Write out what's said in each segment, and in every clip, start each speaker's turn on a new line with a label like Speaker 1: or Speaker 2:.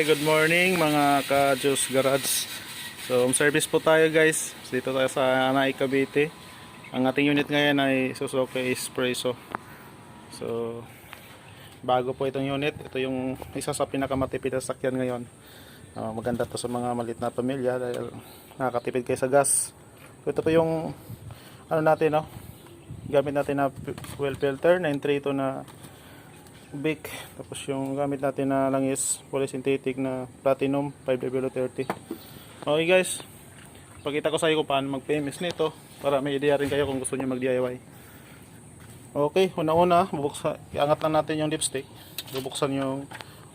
Speaker 1: Okay, good morning mga ka-Juice Garage. So, service po tayo guys. Dito tayo sa Anay, Cavite. Ang ating unit ngayon ay Suzuki Espresso. So, bago po itong unit. Ito yung isa sa pinakamatipid na sakyan ngayon. Maganda to sa mga malit na pamilya dahil nakakatipid kayo sa gas. So, ito po yung ano natin, no? Gamit natin na fuel filter 932 na Bic. Tapos yung gamit natin na langis polysynthetic na Platinum 5W30. Okay guys, pakita ko sa iyo kung paano mag-PMS nito para may idea rin kayo kung gusto niyo mag-DIY. Okay, una-una iangat lang natin yung dipstick. Bubuksan yung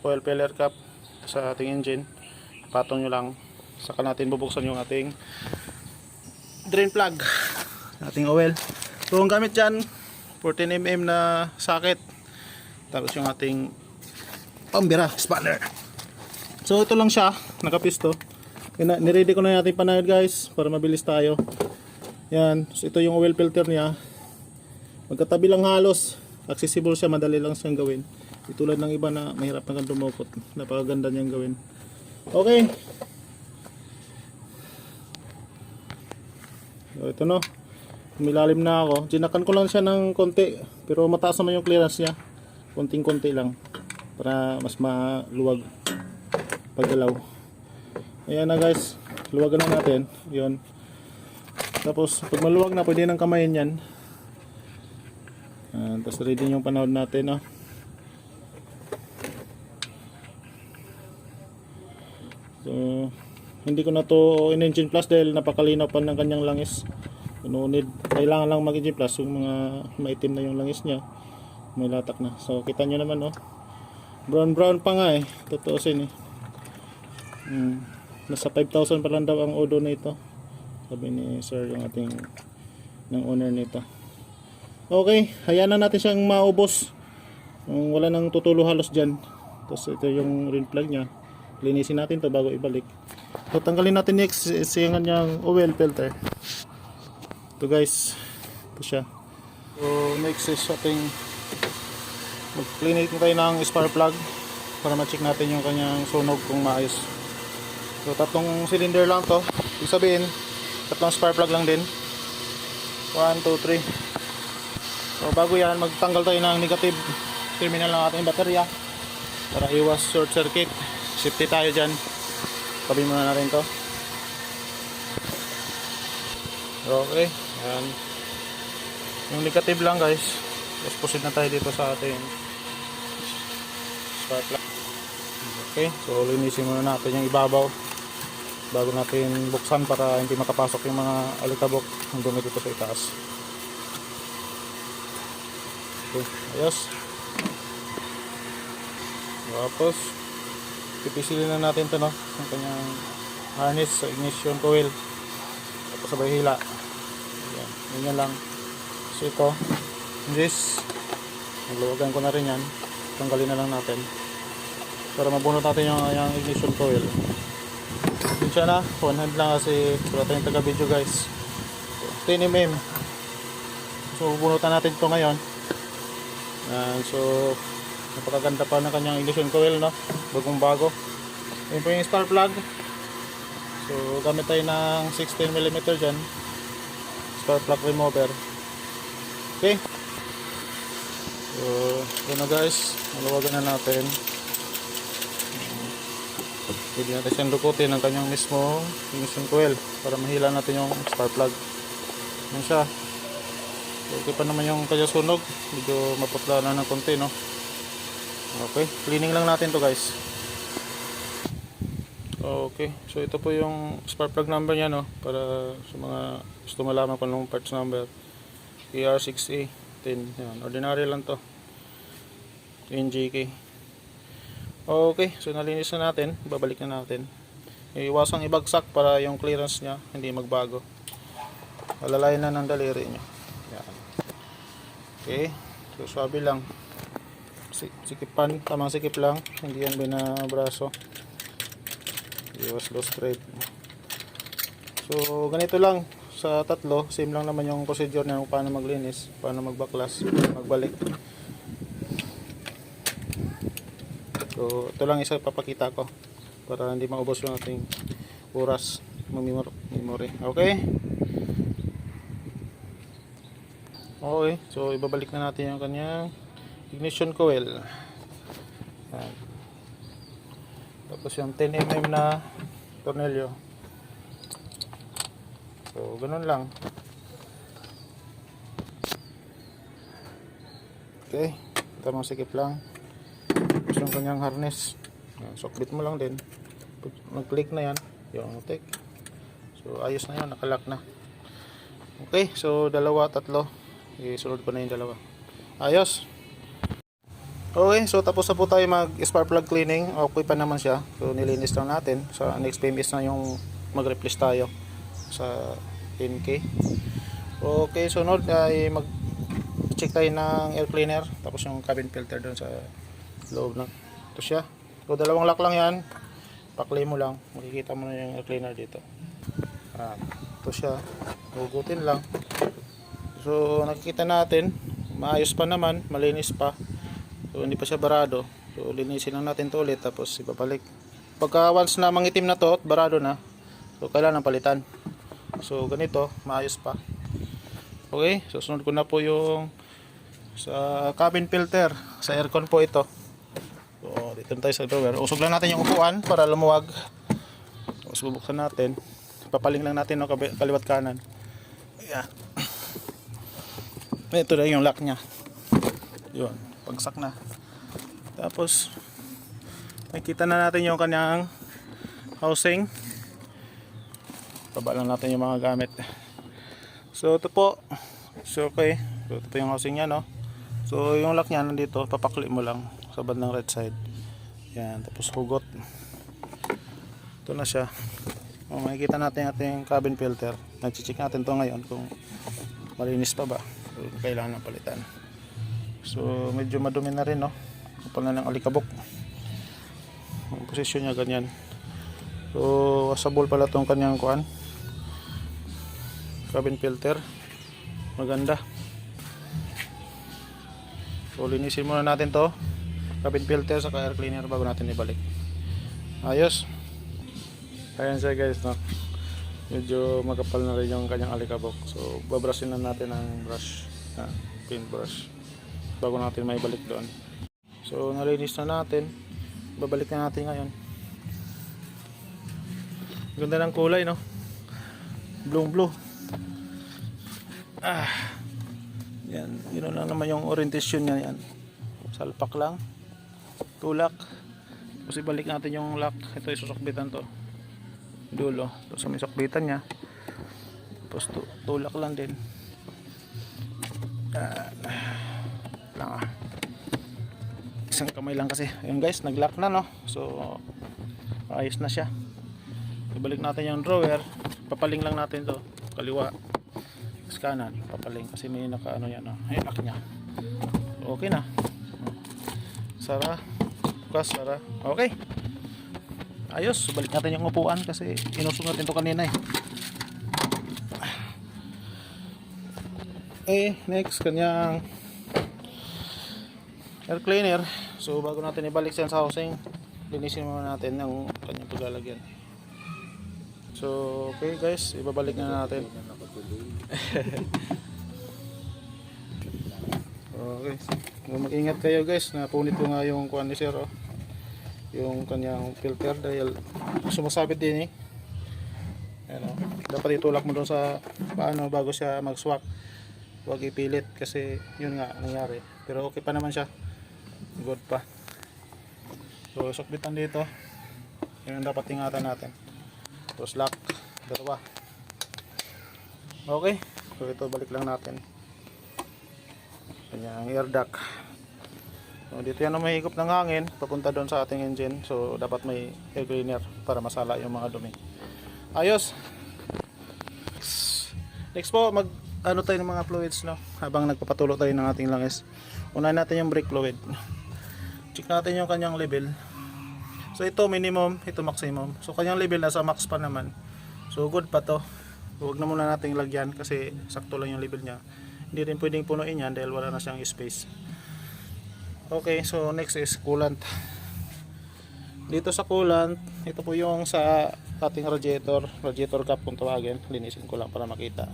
Speaker 1: oil filler cap sa ating engine. Patong nyo lang. Saka natin bubuksan yung ating drain plug, ating oil. So ang gamit dyan 14mm na socket. Tapos yung ating pambira, spanner. So ito lang siya, nakapisto. Niready ko na natin panayod guys para mabilis tayo. Yan, so ito yung oil filter niya. Magkatabi lang halos. Accessible siya, madali lang siyang gawin. Tulad ng iba na mahirap na kang dumukot. Napakaganda niyang gawin. Okay. So ito no. Milalim na ako. Ginakan ko lang siya ng konti. Pero mataas naman yung clearance niya. Konting-konti lang para mas maluwag paggalaw. Ayan na guys, luwagan na natin yun. Tapos pag maluwag na pwede nang kamayin yan. Tapos ready yung panahon natin, no? So hindi ko na to in-engine plus dahil napakalinaw pa ng kanyang langis. Nunid, kailangan lang mag-engine plus yung mga maitim na yung langis niya. May latak na. So kita nyo naman, oh. Brown pa nga eh. Tutuusin eh. Nasa 5,000 pa lang daw ang odo na ito. Sabi ni sir yung ating ng owner nito. Okay, hayaan na natin siyang maubos. Wala nang tutulo halos dyan. Tapos ito yung rim plug nya. Linisin natin to bago ibalik. So tanggalin natin next yung kanyang oil filter. Ito guys. Ito siya. So next is ating mag-clean tayo ng spark plug para ma-check natin yung kanyang sunog kung maayos. So tatlong cylinder lang to. Ibig sabihin, tatlong spark plug lang din. 1, 2, 3. So bago yan, magtanggal tayo ng negative terminal ng ating baterya para iwas short circuit. Safety tayo dyan. Tabi muna natin to. Okay. Yan. Yung negative lang guys. Let's proceed na tayo dito sa ating spark plug. Okay, so linisin muna natin yung ibabaw bago natin buksan para hindi makapasok yung mga alikabok ng dumi dito sa itaas. Okay, ayos. Tapos pipisilin na natin to, no, yung kanyang harness sa ignition coil. Tapos sabay hila. Ayan, ganyan lang. So ito, this, nagluwagan ko na rin yan. Tanggalin na lang natin para mabunot natin yung ignition coil. Yun siya na, one hand lang kasi wala tayong taga video guys. 10mm. So bunutan natin ito ngayon. So napakaganda pa ng kanyang ignition coil, no? Bagong bago. Yun po yung spark plug. So gamit tayo ng 16mm dyan, spark plug remover. Okay. So yun na guys, maluwagan na natin. Pwede natin siyang lukutin ng kanyang mismo ignition coil para mahila natin yung spark plug. Yan siya. Okay pa naman yung kanya sunog. Medyo maputla na ng konti, no? Okay, cleaning lang natin to guys. Okay, so ito po yung spark plug number nya, no? Para sa mga gusto malaman kung anong parts number. ER6A10. Yan, ordinary lang to. NJK. Okay, so nalinis na natin. Babalik na natin. Iwasang ibagsak para yung clearance nya hindi magbago. Alalayan na ng daliri nyo. Yan. Okay, so swabe lang. Sikipan, tamang sikip lang. Hindi yan binabraso. Iwas low straight. So ganito lang. Sa tatlo, same lang naman yung procedure na kung paano maglinis, paano magbaklas, magbalik. So ito lang isa papakita ko. para hindi maubos yung ating oras memory. Okay? Okay, so ibabalik na natin yung kanyang ignition coil. Yan. Tapos yung 10mm na tornilyo. So ganun lang. Okay, tamang sikip lang. Tapos yung kanyang harness, sokbit mo lang din. Mag-click na yan, yung take. So ayos na yan, nakalock na. Okay, so dalawa, tatlo. Isunod ko na yung dalawa. Ayos. Okay, so tapos na po tayo mag spark plug cleaning. Okay pa naman siya. So nilinis lang natin. Sa next PMS na yung mag-replace tayo sa 10K. Okay, sunod ay mag-check tayo ng air cleaner. Tapos yung cabin filter doon sa loob na. Ito siya. So dalawang lock lang yan. Paklay mo lang. Makikita mo na yung air cleaner dito. Ito siya. Hugutin lang. So nakikita natin. Maayos pa naman. Malinis pa. So hindi pa siya barado. So linisin lang natin to ulit tapos ibabalik. Pagka once na mangitim na to at barado na, so kailangan palitan. So ganito, maayos pa. Okay, so sunod ko na po yung sa cabin filter, sa aircon po ito. So dito tayo sa drawer. Usog lang natin yung upuan para lumuwag. Tapos bubuksan natin. Papaling lang natin no, kaliwat kanan. Ayan. Ito na yung lock nya. Yun, pagsak na. Tapos nakikita na natin yung kanyang housing. Baba lang natin yung mga gamit. So ito po. So okay. So ito po yung housing nya no. So yung lock nya nandito, papakli mo lang sa bandang right side. Yan, tapos hugot. Ito na siya. O, makikita natin ating cabin filter. Nag-check natin to ngayon kung malinis pa ba. So, kailangan ng palitan. So medyo madumi na rin no. Kapal na ng alikabok. Ang posisyon niya ganyan. So wasable pala tong kanyang kuan. Cabin filter. Maganda. So linisin muna natin to. Cabin filter sa air cleaner bago natin ibalik. Ayos. Ayan siya guys no. Medyo makapal na rin yung kanyang alikabok. So babrushin na natin ang brush. Paintbrush. Bago natin may balik doon. So nalinis na natin. Babalik na natin ngayon. Ganda ng kulay no. Blue. Yan, yun lang naman yung orientation niya yan. Salpak lang. Tulak. Tapos ibalik natin yung lock. Ito isusukbitan to. Dulo. Tapos may sukbitan niya. Tapos tulak lang din. Isang kamay lang kasi. Ayun guys, nag-lock na no. So ayos na siya. Ibalik natin yung drawer. Papaling lang natin to. Kaliwa. Tapos kanan. Papaling. Kasi may naka-ano yan no. Ayun, lock nya. Okay na. Sara. Bukas, sara. Okay. Ayos. Balik natin yung upuan kasi inusog natin to kanina eh. Next, kanyang air cleaner. So bago natin ibalik siya sa housing, linisin muna natin ang kanyang paglalagyan. So okay guys, ibabalik na natin. Okay, mag-ingat kayo guys, napunit ko nga yung kuan ni sir oh. Yung kanyang filter dahil sumasabit din eh. Ayan, oh. Dapat itulak mo doon sa paano bago siya mag-swak. Huwag ipilit kasi yun nga nangyari. Pero okay pa naman siya. Good pa. So sukbitan dito. Yun ang dapat ingatan natin. Tapos lock. Dalawa. Okay. So ito balik lang natin. Kanyang air duct. So dito yan ang mahigop ng hangin. Papunta doon sa ating engine. So dapat may air cleaner para masala yung mga dumi. Ayos. Next po ano tayo ng mga fluids no habang nagpapatulo tayo ng ating langis. Unahin natin yung brake fluid. Check natin yung kanyang level. So ito minimum, ito maximum. So kanyang level nasa max pa naman. So good pa to. Huwag na muna nating lagyan kasi sakto lang yung level niya. Hindi rin pwedeng punuin yan dahil wala na siyang space. Okay, so next is coolant. dito sa coolant, ito po yung sa ating radiator cap kung tawagin. Linisin ko lang para makita.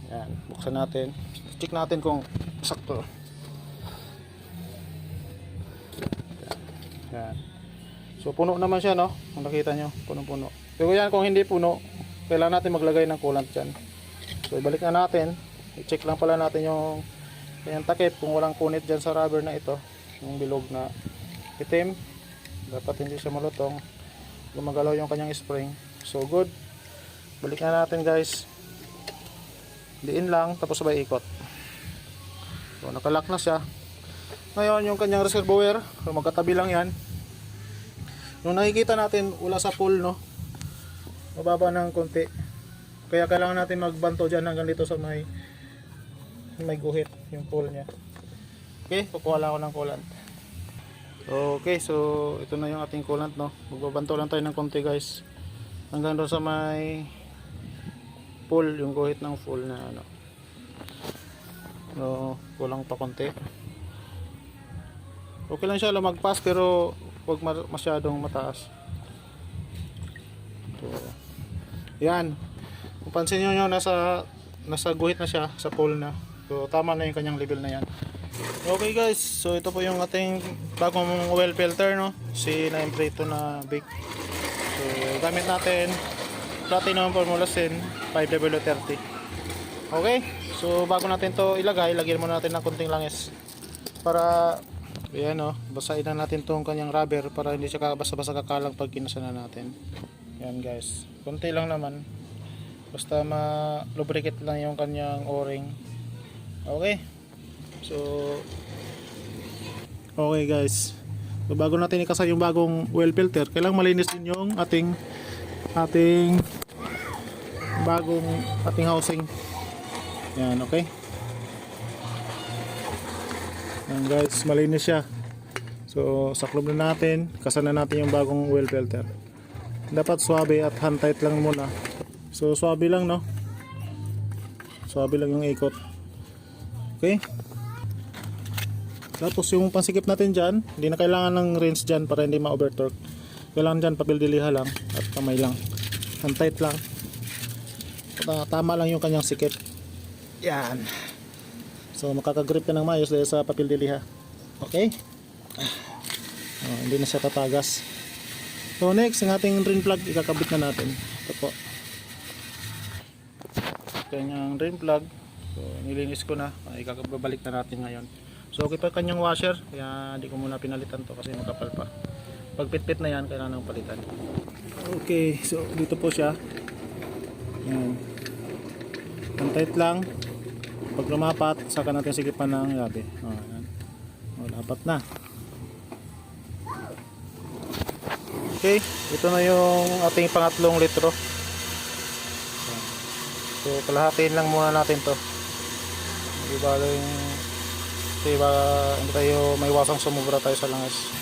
Speaker 1: Yan, buksan natin. Check natin kung sakto. Yan. So puno naman siya, no? Kung nakita nyo, puno-puno. Pero yan, kung hindi puno, kailangan natin maglagay ng coolant dyan. So ibalik na natin. I-check lang pala natin yung takip kung walang punit dyan sa rubber na ito, yung bilog na itim. Dapat hindi siya malutong, gumagalaw yung kanyang spring. So good. Balik na natin, guys. Diin lang, tapos sabay ikot. So nakalock na siya. Ngayon yung kanyang reservoir, so magkatabi lang yan. Yung nakikita natin wala sa pool, no, mababa ng konti, kaya kailangan natin magbanto dyan hanggang dito sa may guhit yung pool nya. Okay, kukuha lang ako ng coolant. Okay, so ito na yung ating coolant, no. Magbabanto lang tayo ng konti, guys, hanggang doon sa may pool, yung guhit ng pool na ano. No, kulang pa konti. Okay lang siya lumagpas, pero huwag masyadong mataas. So, yan. Kung pansin nyo, nasa guhit na siya, sa pool na. So tama na yung kanyang level na yan. Okay, guys, so ito po yung ating bagong oil filter, no, si Naimprito na big. So gamit natin Platinum Formula Sin 5W30. Okay, so bago natin to ilagay, lagyan muna natin ng konting langis para ayan, no, basahin na natin tong kanyang rubber para hindi siya basa-basa kakalang pag kinasa na natin. Yan, guys, konti lang naman, basta ma-lubricate lang yung kanyang o-ring. Okay, so okay, guys, so bago natin ikasay yung bagong oil filter, kailangang malinis din yung ating ating housing. Yan, okay. Yan, guys, malinis siya. So saklob na natin, kasan na natin yung bagong oil filter. Dapat swabe at hand tight lang muna. So swabe lang, no, swabe lang yung ikot. Okay. Tapos yung pansikip natin dyan, hindi na kailangan ng wrench dyan para hindi ma-overtorque. Kailangan dyan papildiliha lang at kamay lang, hand tight lang. Tama lang yung kanyang sikip. Yan. So makakagrip ka ng maayos dahil sa papildiliha. Okay. Hindi na siya tatagas. So next, ang ating drain plug ikakabit na natin. Ito po, kanyang drain plug. So nilinis ko na, ikakabalik na natin ngayon. So okay pa kanyang washer, kaya hindi ko muna pinalitan to kasi makapal pa. Pag pitpit na yan, kailangan ng palitan. Okay, so dito po siya. Yan. Ang tight lang. Pag lumapat, saka natin sigipan ng yabe. Yan. Dapat na. Okay, ito na yung ating pangatlong litro. So kalahatiin lang muna natin to. Diba hindi tayo may wasang sumubra tayo sa langis.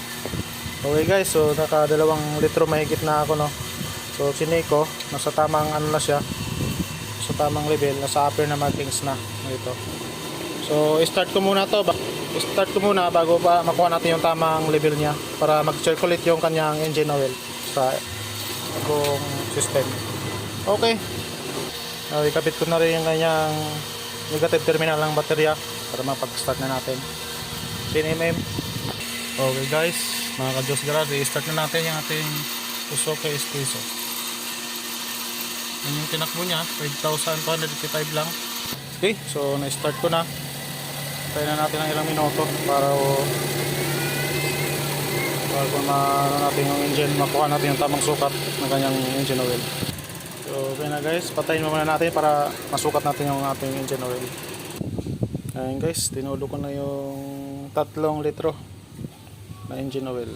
Speaker 1: Okay, guys, so naka 2 litro mahigit na ako, no. So chinek ko, nasa tamang ano na siya, sa tamang level, nasa upper na markings na ito. So start ko muna bago pa makuha natin yung tamang level niya para mag-circulate yung kanyang engine oil sa buong system. Okay, ikabit ko na rin yung kanyang negative terminal ng baterya para mapag-start na natin. 10mm. Okay, guys, mga ka-Diyos Garage, i-start na natin yung ating Suzuki Espresso. Yan yung tinakbo niya, 5,255 lang. Okay, so na-start ko na. Tayo na natin ng ilang minuto para bago natin yung engine, makuha natin yung tamang sukat ng kanyang engine oil. So okay na, guys, patayin muna natin para masukat natin yung ating engine oil. Ayan, guys, tinulo ko na yung 3 litro na engine oil.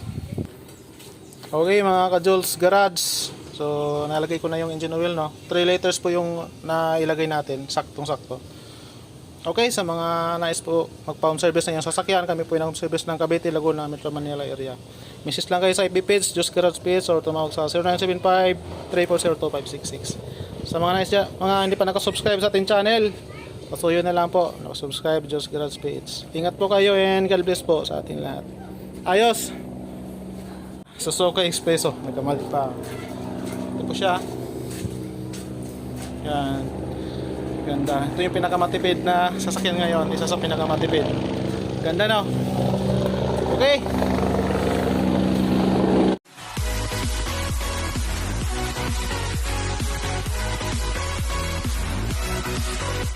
Speaker 1: Okay, mga ka-Jules Garage, so nalagay ko na yung engine oil, no. 3 liters po yung nailagay natin, saktong sakto. Okay, sa mga nais po magpa-home service na yung sasakyan, kami po yung home service ng Cavite, Laguna, Metro Manila area. Message lang kayo sa FB page, Diyos Garage page, or tumawag sa 0975-3402-566. Sa mga nais dyan, mga hindi pa nakasubscribe sa ating channel, pasuyo na lang po, nakasubscribe, Diyos Garage page. Ingat po kayo and God bless po sa ating lahat. Ayos! Suzuki Expresso. Nagkamali pa. Ito po siya. Yan. Ganda. Ito yung pinakamatipid na sasakyan ngayon. Isa sa pinakamatipid. Ganda no? Okay.